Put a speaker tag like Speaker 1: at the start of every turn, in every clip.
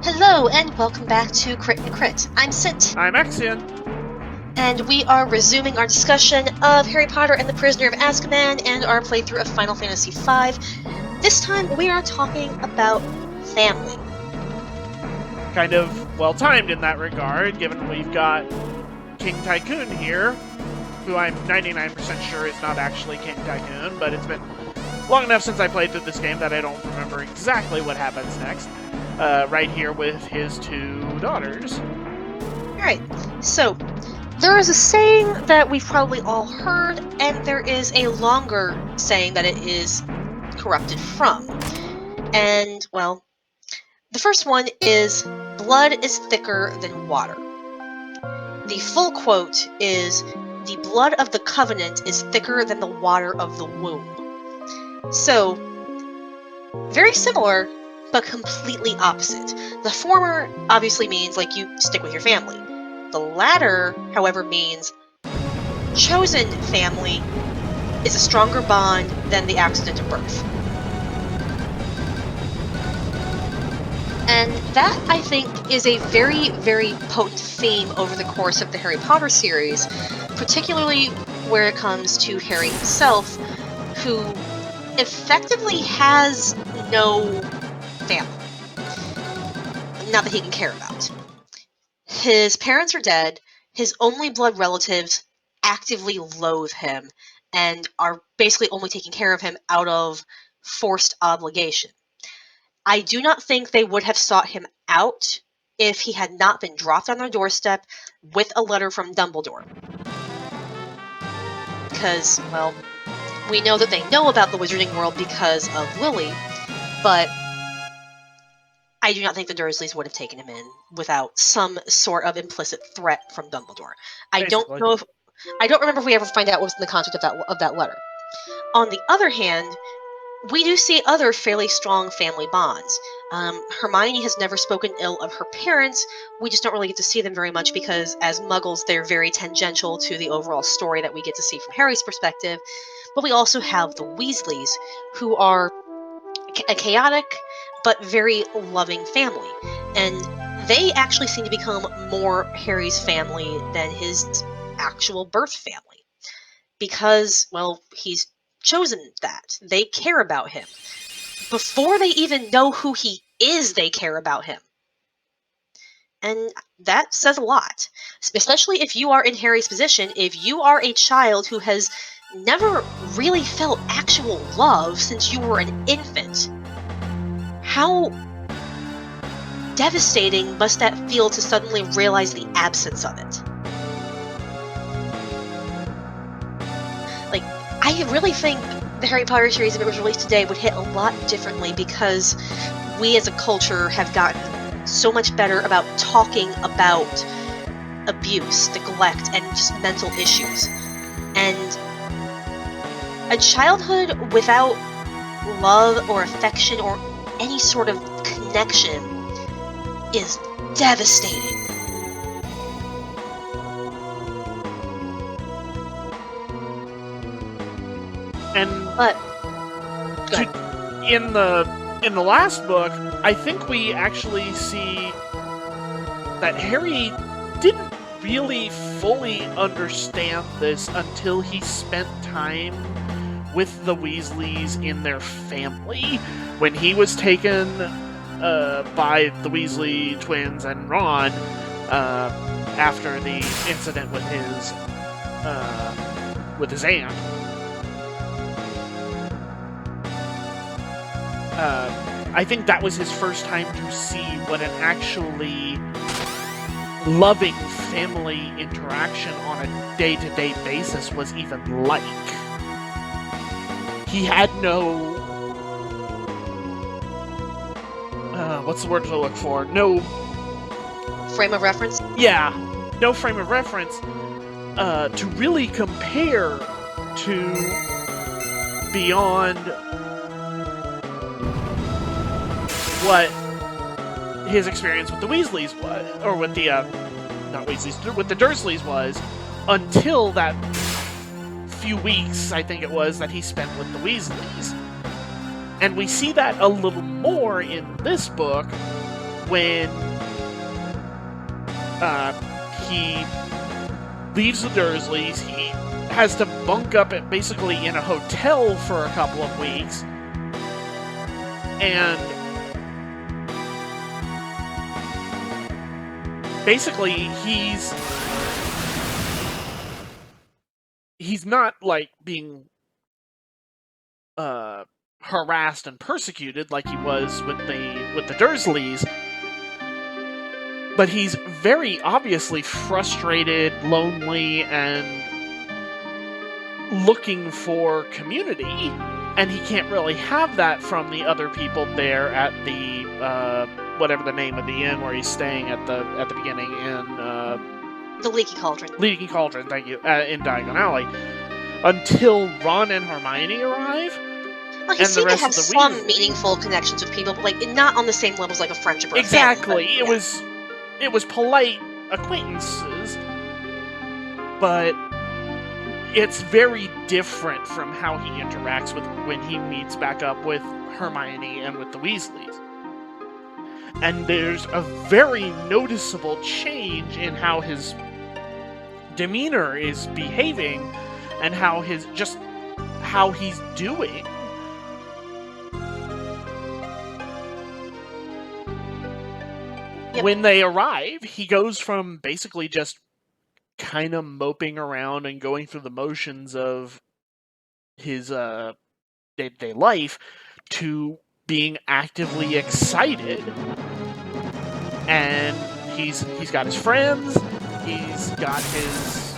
Speaker 1: Hello and welcome back to Crit and Crit. I'm Scint.
Speaker 2: I'm Axion.
Speaker 1: And we are resuming our discussion of Harry Potter and the Prisoner of Azkaban and our playthrough of Final Fantasy V. This time we are talking about family.
Speaker 2: Kind of well-timed in that regard, given we've got King Tycoon here, who I'm 99% sure is not actually King Tycoon, but it's been long enough since I played through this game that I don't remember exactly what happens next. Right here with his two daughters.
Speaker 1: Alright, so there is a saying that we've probably all heard, and there is a longer saying that it is corrupted from. And, well, the first one is, blood is thicker than water. The full quote is, the blood of the covenant is thicker than the water of the womb. So, very similar, but completely opposite. The former obviously means, like, you stick with your family. The latter, however, means chosen family is a stronger bond than the accident of birth. And that, I think, is a very, very potent theme over the course of the Harry Potter series, particularly where it comes to Harry himself, who effectively has no family. Not that he can care about. His parents are dead, his only blood relatives actively loathe him, and are basically only taking care of him out of forced obligation. I do not think they would have sought him out if he had not been dropped on their doorstep with a letter from Dumbledore. Because, well, we know that they know about the Wizarding World because of Lily, but I do not think the Dursleys would have taken him in without some sort of implicit threat from Dumbledore. I don't remember if we ever find out what was in the content of that letter. On the other hand, we do see other fairly strong family bonds. Hermione has never spoken ill of her parents. We just don't really get to see them very much because, as Muggles, they're very tangential to the overall story that we get to see from Harry's perspective. But we also have the Weasleys, who are a chaotic but very loving family. And they actually seem to become more Harry's family than his actual birth family. Because, well, he's chosen that. They care about him. Before they even know who he is, they care about him. And that says a lot. Especially if you are in Harry's position, if you are a child who has never really felt actual love since you were an infant. How devastating must that feel to suddenly realize the absence of it? Like, I really think the Harry Potter series, if it was released today, would hit a lot differently because we as a culture have gotten so much better about talking about abuse, neglect, and just mental issues. And a childhood without love or affection or any sort of connection is devastating.
Speaker 2: And
Speaker 1: But
Speaker 2: in the last book, I think we actually see that Harry didn't really fully understand this until he spent time with the Weasleys in their family. When he was taken by the Weasley twins and Ron after the incident with his aunt. I think that was his first time to see what an actually loving family interaction on a day-to-day basis was even like. He had no... what's the word to look for? No...
Speaker 1: frame of reference?
Speaker 2: Yeah, no frame of reference to really compare to beyond what his experience with the Weasleys was, or with the, not Weasleys, with the Dursleys was, until that few weeks, I think it was, that he spent with the Weasleys. And we see that a little more in this book, when he leaves the Dursleys. He has to bunk up basically in a hotel for a couple of weeks. And basically he's not like being harassed and persecuted like he was with the Dursleys, but he's very obviously frustrated, lonely, and looking for community, and he can't really have that from the other people there at the whatever the name of the inn where he's staying at the beginning in
Speaker 1: the Leaky Cauldron.
Speaker 2: Leaky Cauldron, thank you, in Diagon Alley, until Ron and Hermione arrive.
Speaker 1: Well, he seemed to have some meaningful connections with people, but like not on the same levels like a friendship or a
Speaker 2: exactly.
Speaker 1: family. But,
Speaker 2: It was polite acquaintances, but it's very different from how he interacts with when he meets back up with Hermione and with the Weasleys. And there's a very noticeable change in how his demeanor is behaving and how he's doing.
Speaker 1: Yep.
Speaker 2: When they arrive, he goes from basically just kind of moping around and going through the motions of his day-to-day life to being actively excited. And he's got his friends, he's got his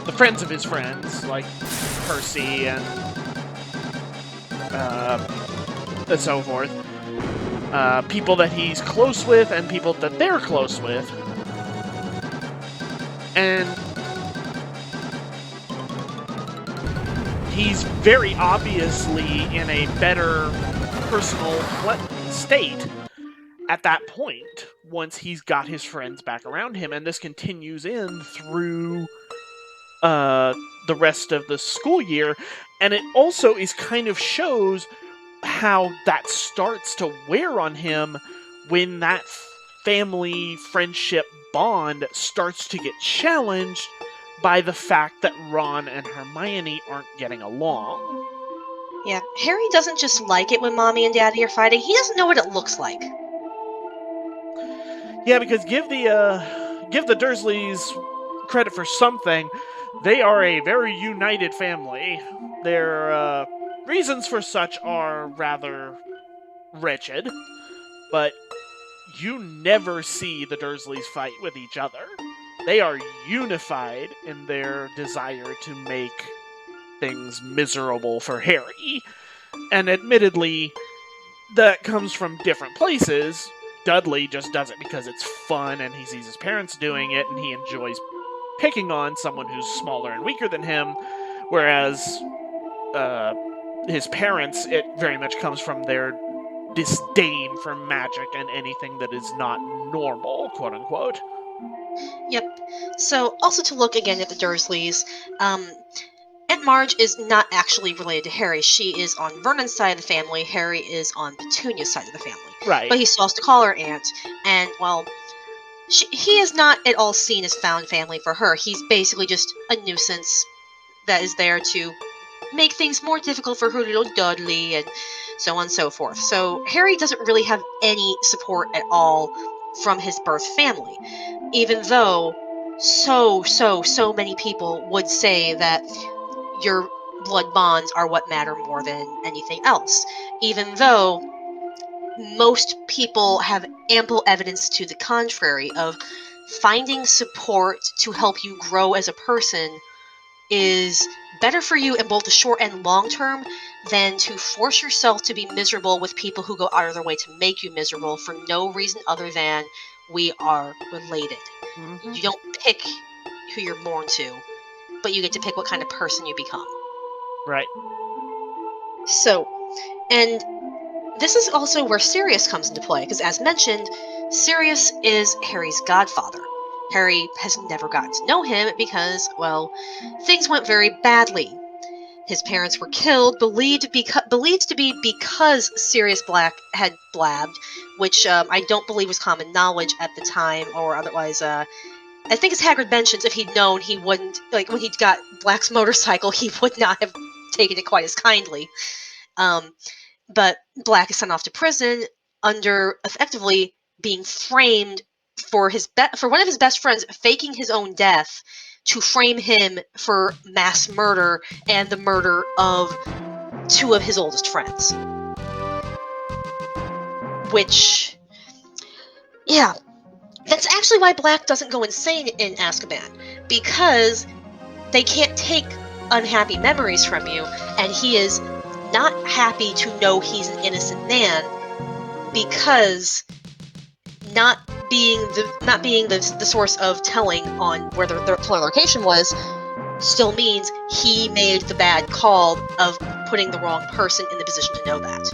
Speaker 2: the friends of his friends, like Percy and so forth. People that he's close with and people that they're close with. And he's very obviously in a better personal state at that point once he's got his friends back around him, and this continues in through the rest of the school year, and it also is kind of shows how that starts to wear on him when that family friendship bond starts to get challenged by the fact that Ron and Hermione aren't getting along.
Speaker 1: Yeah, Harry doesn't just like it when Mommy and Daddy are fighting, he doesn't know what it looks like.
Speaker 2: Yeah, because give the Dursleys credit for something. They are a very united family. Their reasons for such are rather wretched, but you never see the Dursleys fight with each other. They are unified in their desire to make things miserable for Harry. And admittedly, that comes from different places. Dudley just does it because it's fun and he sees his parents doing it and he enjoys picking on someone who's smaller and weaker than him, whereas his parents, it very much comes from their disdain for magic and anything that is not normal, quote unquote.
Speaker 1: Yep. So, also to look again at the Dursleys, Aunt Marge is not actually related to Harry. She is on Vernon's side of the family. Harry is on Petunia's side of the family.
Speaker 2: Right.
Speaker 1: But he still has to call her aunt, and well, he is not at all seen as found family for her. He's basically just a nuisance that is there to make things more difficult for her little Dudley, and so on and so forth. So Harry doesn't really have any support at all from his birth family, even though so many people would say that your blood bonds are what matter more than anything else, even though most people have ample evidence to the contrary of finding support to help you grow as a person is better for you in both the short and long term than to force yourself to be miserable with people who go out of their way to make you miserable for no reason other than we are related.
Speaker 2: Mm-hmm.
Speaker 1: You don't pick who you're born to, but you get to pick what kind of person you become.
Speaker 2: Right.
Speaker 1: So, and this is also where Sirius comes into play, because as mentioned, Sirius is Harry's godfather. Harry has never gotten to know him because, well, things went very badly. His parents were killed, believed to be because Sirius Black had blabbed, which I don't believe was common knowledge at the time, or otherwise. I think as Hagrid mentions, if he'd known, he wouldn't, like, when he got Black's motorcycle, he would not have taken it quite as kindly. But Black is sent off to prison under effectively being framed for one of his best friends faking his own death to frame him for mass murder and the murder of two of his oldest friends. Which, yeah, that's actually why Black doesn't go insane in Azkaban, because they can't take unhappy memories from you, and he is not happy to know he's an innocent man, because not being the source of telling on where their location was still means he made the bad call of putting the wrong person in the position to know that.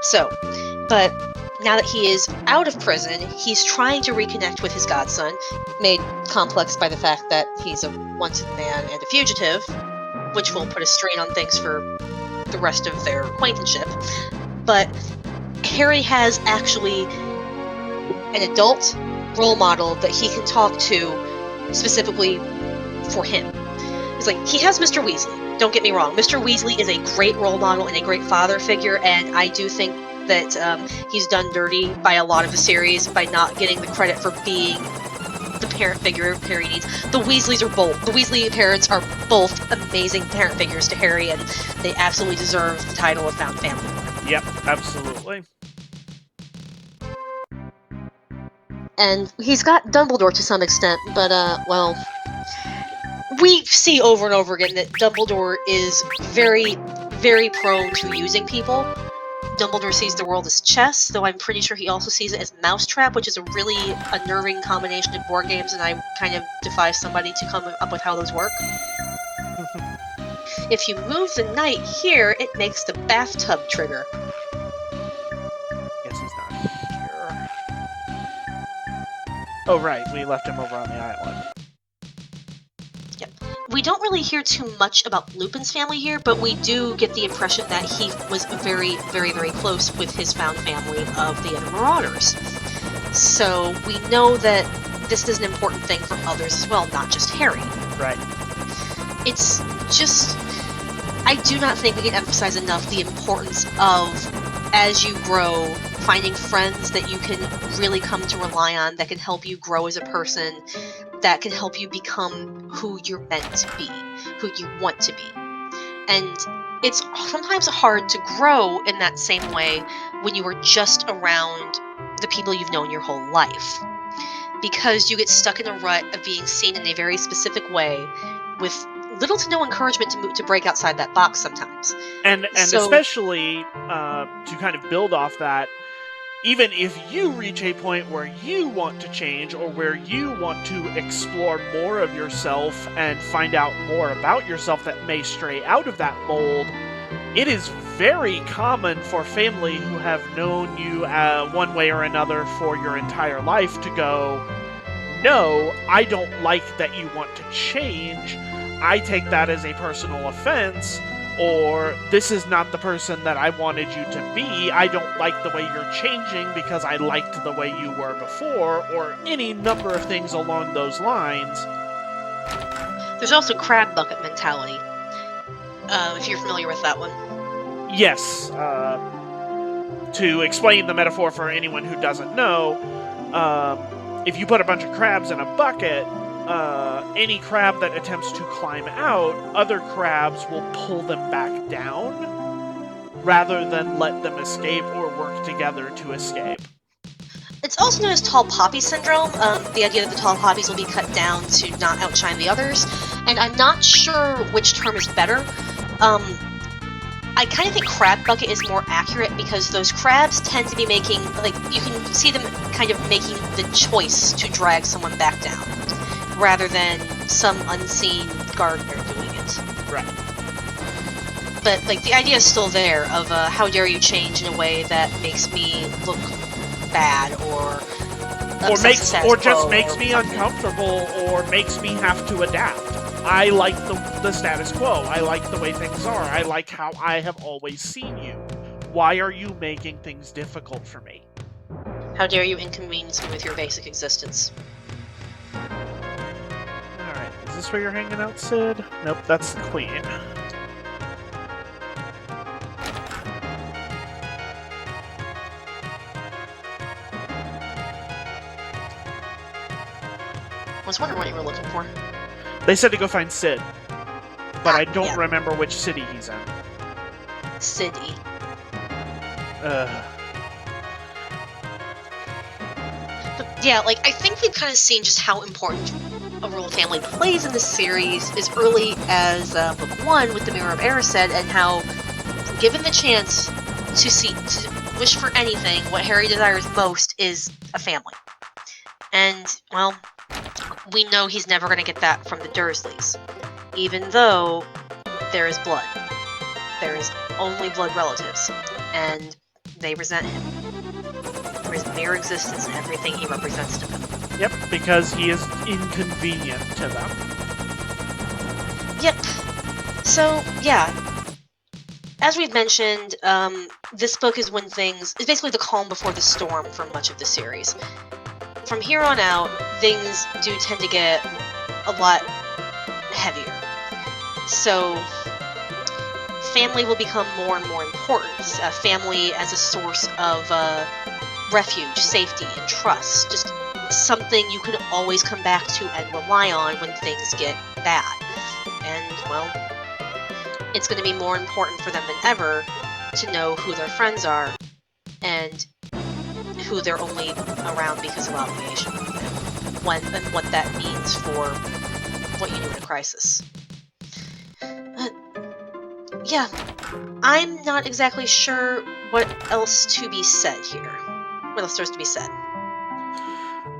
Speaker 1: So, but now that he is out of prison, he's trying to reconnect with his godson, made complex by the fact that he's a wanted man and a fugitive, which will put a strain on things for the rest of their acquaintanceship. But Harry has actually an adult role model that he can talk to specifically for him. It's like, he has Mr. Weasley. Don't get me wrong. Mr. Weasley is a great role model and a great father figure, and I do think that he's done dirty by a lot of the series by not getting the credit for being the parent figure Harry needs. The Weasley parents are both amazing parent figures to Harry, and they absolutely deserve the title of found family.
Speaker 2: Yep, absolutely.
Speaker 1: And he's got Dumbledore to some extent, but, well, we see over and over again that Dumbledore is very, very prone to using people. Dumbledore sees the world as chess, though I'm pretty sure he also sees it as mousetrap, which is a really unnerving combination of board games, and I kind of defy somebody to come up with how those work. If you move the knight here, it makes the bathtub trigger.
Speaker 2: Guess he's not here. Oh, right, we left him over on the island.
Speaker 1: Yep. We don't really hear too much about Lupin's family here, but we do get the impression that he was very, very, very close with his found family of the other Marauders. So we know that this is an important thing for others as well, not just Harry.
Speaker 2: Right.
Speaker 1: It's just, I do not think we can emphasize enough the importance of, as you grow, finding friends that you can really come to rely on, that can help you grow as a person, that can help you become who you're meant to be, who you want to be. And it's sometimes hard to grow in that same way when you are just around the people you've known your whole life. Because you get stuck in a rut of being seen in a very specific way with little to no encouragement to break outside that box sometimes.
Speaker 2: And so, especially to kind of build off that, even if you reach a point where you want to change or where you want to explore more of yourself and find out more about yourself that may stray out of that mold, it is very common for family who have known you one way or another for your entire life to go, no, I don't like that you want to change. I take that as a personal offense, or this is not the person that I wanted you to be. I don't like the way you're changing because I liked the way you were before, or any number of things along those lines.
Speaker 1: There's also crab bucket mentality, if you're familiar with that one.
Speaker 2: Yes. To explain the metaphor for anyone who doesn't know, if you put a bunch of crabs in a bucket, any crab that attempts to climb out, other crabs will pull them back down rather than let them escape or work together to escape.
Speaker 1: It's also known as tall poppy syndrome, the idea that the tall poppies will be cut down to not outshine the others, and I'm not sure which term is better. I kind of think crab bucket is more accurate because those crabs tend to be making, like, you can see them kind of making the choice to drag someone back down, rather than some unseen gardener doing it.
Speaker 2: Right.
Speaker 1: But, like, the idea is still there of how dare you change in a way that makes me look bad or upsets the status
Speaker 2: or just
Speaker 1: quo
Speaker 2: makes
Speaker 1: or
Speaker 2: me
Speaker 1: something.
Speaker 2: uncomfortable, or makes me have to adapt. I like the status quo. I like the way things are. I like how I have always seen you. Why are you making things difficult for me?
Speaker 1: How dare you inconvenience me with your basic existence?
Speaker 2: Alright, is this where you're hanging out, Sid? Nope, that's the queen.
Speaker 1: I was wondering what you were looking for.
Speaker 2: They said to go find Sid, but I don't
Speaker 1: yeah.
Speaker 2: remember which city he's in.
Speaker 1: City. But yeah, like, I think we've kind of seen just how important a royal family plays in this series as early as book 1 with the Mirror of Erised, and how, given the chance to wish for anything, what Harry desires most is a family. And, well, we know he's never going to get that from the Dursleys, even though there is blood. There is only blood relatives, and they resent him for his mere existence and everything he represents to them.
Speaker 2: Yep, because he is inconvenient to them.
Speaker 1: Yep. So, yeah. As we've mentioned, this book is basically the calm before the storm for much of the series. From here on out, things do tend to get a lot heavier. So, family will become more and more important. Family as a source of refuge, safety, and trust. Just something you can always come back to and rely on when things get bad. And, well, it's going to be more important for them than ever to know who their friends are and who they're only around because of obligation, and what that means for what you do in a crisis. Yeah, I'm not exactly sure what else to be said here. What else there's to be said?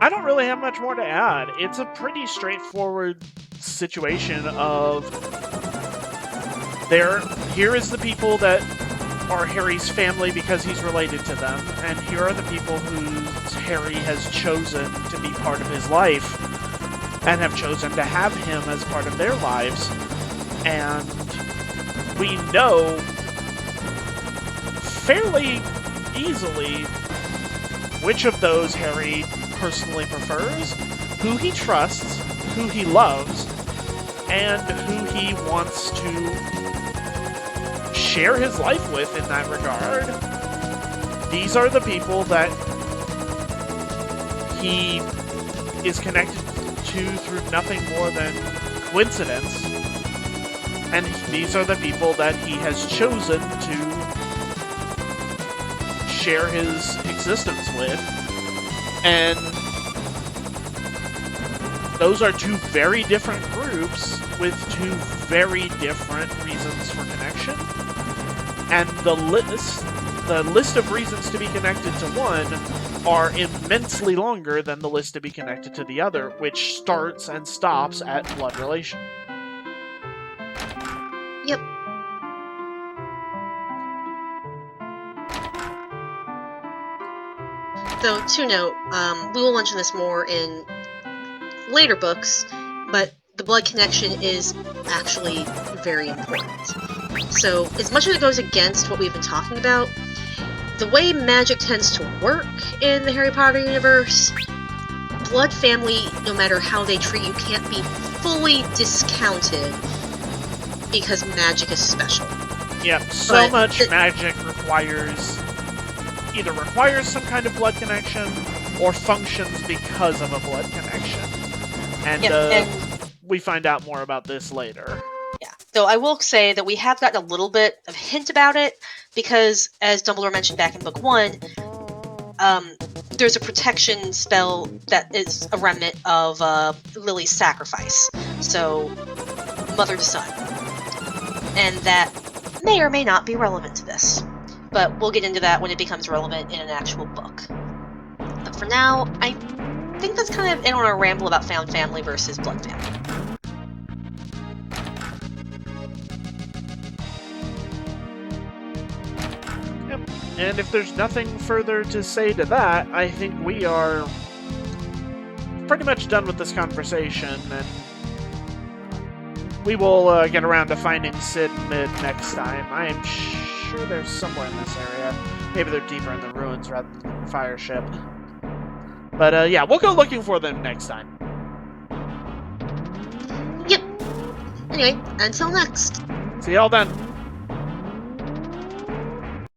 Speaker 2: I don't really have much more to add. It's a pretty straightforward situation of here is the people that are Harry's family because he's related to them, and here are the people who Harry has chosen to be part of his life and have chosen to have him as part of their lives. And we know fairly easily which of those Harry personally prefers, who he trusts, who he loves, and who he wants to share his life with in that regard. These are the people that he is connected to through nothing more than coincidence, and these are the people that he has chosen to share his existence with. And those are two very different groups with two very different reasons for connection. And the list of reasons to be connected to one are immensely longer than the list to be connected to the other, which starts and stops at blood relation.
Speaker 1: Yep. Though, to note, we will mention this more in later books, but the blood connection is actually very important. So, as much as it goes against what we've been talking about, the way magic tends to work in the Harry Potter universe, blood family, no matter how they treat you, can't be fully discounted because magic is special.
Speaker 2: Yep, so much magic either requires some kind of blood connection or functions because of a blood connection. And we find out more about this later.
Speaker 1: Yeah, though I will say that we have gotten a little bit of hint about it, because, as Dumbledore mentioned back in book 1, there's a protection spell that is a remnant of Lily's sacrifice. So, mother to son. And that may or may not be relevant to this. But we'll get into that when it becomes relevant in an actual book. But for now, I think that's kind of it on our ramble about found family versus blood family.
Speaker 2: Yep. And if there's nothing further to say to that, I think we are pretty much done with this conversation, and we will get around to finding Sid and Mid next time. I am sure they're somewhere in this area. Maybe they're deeper in the ruins rather than the fire ship. But yeah, we'll go looking for them next time.
Speaker 1: Yep. Anyway, until next.
Speaker 2: See y'all then.